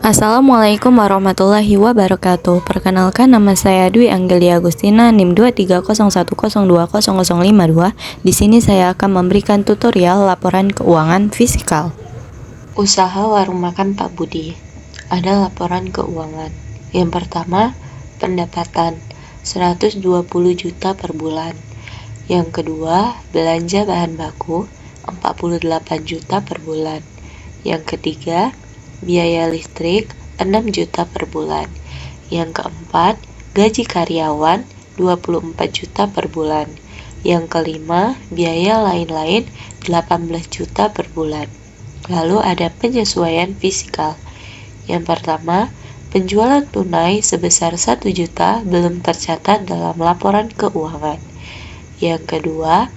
Assalamualaikum warahmatullahi wabarakatuh. Perkenalkan, nama saya Dwi Anggelia Agustina, NIM 23010200052. Di sini saya akan memberikan tutorial laporan keuangan fisikal. Usaha warung makan Pak Budi. Ada laporan keuangan. Yang pertama, pendapatan 120 juta per bulan. Yang kedua, belanja bahan baku 48 juta per bulan. Yang ketiga, biaya listrik 6 juta per bulan. Yang keempat, gaji karyawan 24 juta per bulan. Yang kelima, biaya lain-lain 18 juta per bulan. Lalu ada penyesuaian fiskal. Yang pertama, penjualan tunai sebesar 1 juta belum tercatat dalam laporan keuangan. Yang kedua,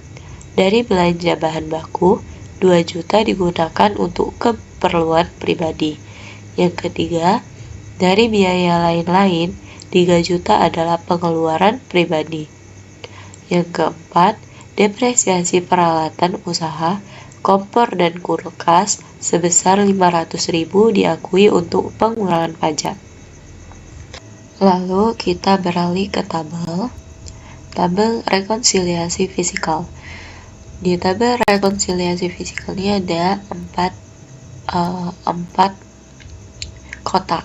dari belanja bahan baku 2 juta digunakan untuk keperluan pribadi. Yang ketiga, dari biaya lain-lain 3 juta adalah pengeluaran pribadi. Yang keempat, depresiasi peralatan usaha, kompor dan kulkas sebesar 500.000 diakui untuk pengurangan pajak. Lalu kita beralih ke tabel rekonsiliasi fisikal. Di tabel rekonsiliasi fisikal ini ada 4 kotak.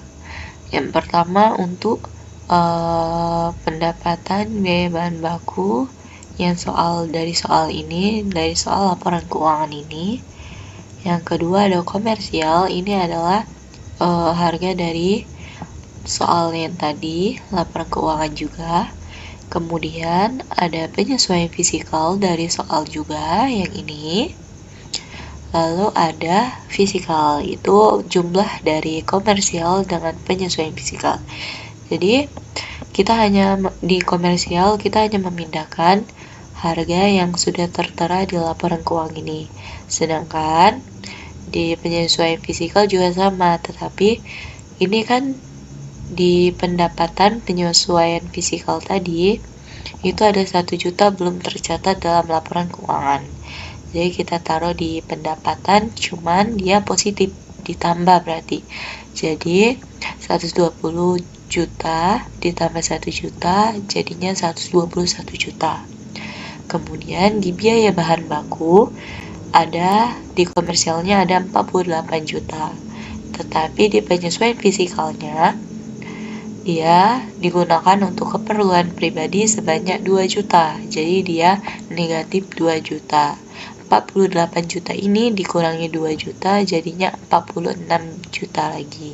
Yang pertama untuk pendapatan biaya bahan baku yang dari soal laporan keuangan ini. Yang kedua ada komersial, ini adalah harga dari soal yang tadi, laporan keuangan juga. Kemudian ada penyesuaian fisikal dari soal juga yang ini. Lalu ada fisikal, itu jumlah dari komersial dengan penyesuaian fisikal. Jadi di komersial kita hanya memindahkan harga yang sudah tertera di laporan keuangan ini. Sedangkan di penyesuaian fisikal juga sama, tetapi ini kan di pendapatan penyesuaian fisikal tadi itu ada 1 juta belum tercatat dalam laporan keuangan. Jadi kita taruh di pendapatan, cuman dia positif ditambah berarti. Jadi 120 juta ditambah 1 juta jadinya 121 juta. Kemudian di biaya bahan baku di komersialnya ada 48 juta. Tetapi di penyesuaian fisikalnya dia digunakan untuk keperluan pribadi sebanyak 2 juta. Jadi dia negatif 2 juta. 48 juta ini dikurangi 2 juta jadinya 46 juta lagi.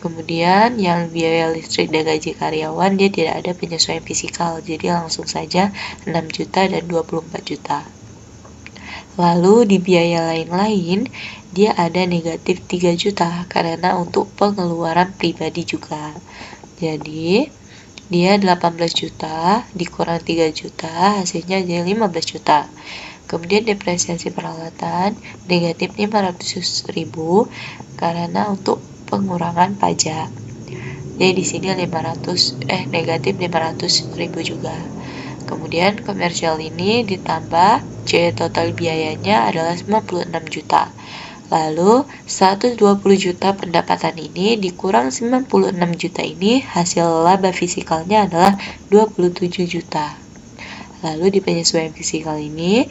Kemudian yang biaya listrik dan gaji karyawan dia tidak ada penyesuaian fisikal, jadi langsung saja 6 juta dan 24 juta. Lalu di biaya lain-lain dia ada negatif 3 juta karena untuk pengeluaran pribadi juga. Jadi dia 18 juta dikurang 3 juta hasilnya jadi 15 juta. Kemudian depresiasi peralatan negatif 500.000 karena untuk pengurangan pajak. Jadi di sini negatif 500.000 juga. Kemudian komersial ini ditambah total biayanya adalah 96 juta. Lalu 120 juta pendapatan ini dikurang 96 juta ini hasil laba fisikalnya adalah 27 juta. Lalu di penyesuaian fisikal ini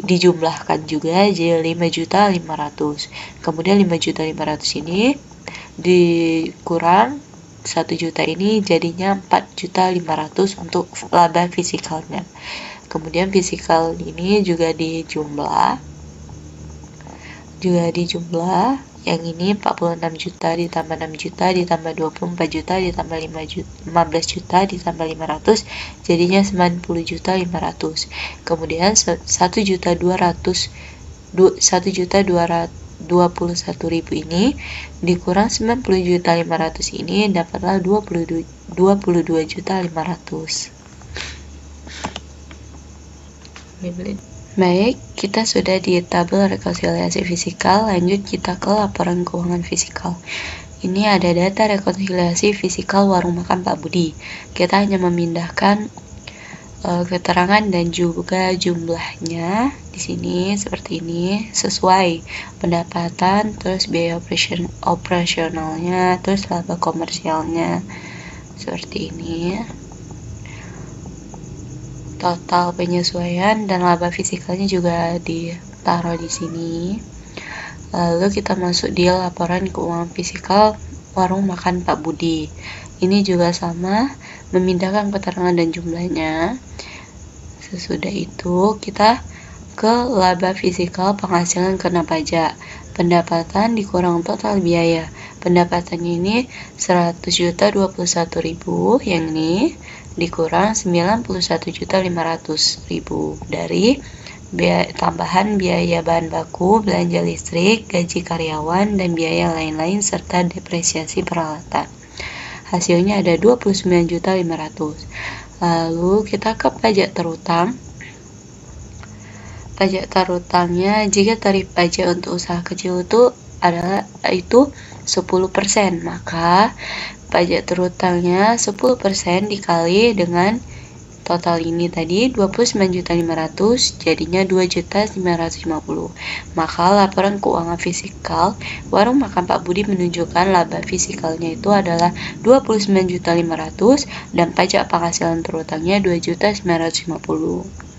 dijumlahkan juga jadi 5.500. Kemudian 5.500 ini dikurang 1 juta ini jadinya 4.500 untuk laba fisikalnya. Kemudian fisikal ini juga dijumlah yang ini 46 juta ditambah 6 juta ditambah 24 juta ditambah 15 juta ditambah 500 jadinya 90 juta 500. Kemudian 1.221.000 ini dikurang 90 juta 500 ini dapatlah 22 juta 500. Baik, kita sudah di tabel rekonsiliasi fisikal, lanjut kita ke laporan keuangan fisikal. Ini ada data rekonsiliasi fisikal warung makan Pak Budi. Kita hanya memindahkan keterangan dan juga jumlahnya di sini seperti ini, sesuai pendapatan, terus biaya operasionalnya, terus laba komersialnya seperti ini. Total penyesuaian dan laba fisikalnya juga ditaruh di sini. Lalu kita masuk di laporan keuangan fisikal warung makan Pak Budi. Ini juga sama, memindahkan keterangan dan jumlahnya. Sesudah itu kita ke laba fisikal penghasilan kena pajak. Pendapatan dikurang total biaya. Pendapatannya ini 100.021.000, yang ini dikurang 91.500.000 dari tambahan biaya bahan baku, belanja listrik, gaji karyawan, dan biaya lain-lain serta depresiasi peralatan. Hasilnya ada 29.500.000. Lalu kita ke pajak terutang. Pajak terutangnya, jika tarif pajak untuk usaha kecil itu 10%, maka pajak terutangnya 10% dikali dengan total ini tadi 29.500, jadinya 2.950. Maka laporan keuangan fisikal warung makan Pak Budi menunjukkan laba fisikalnya itu adalah 29.500 dan pajak penghasilan terutangnya 2.950.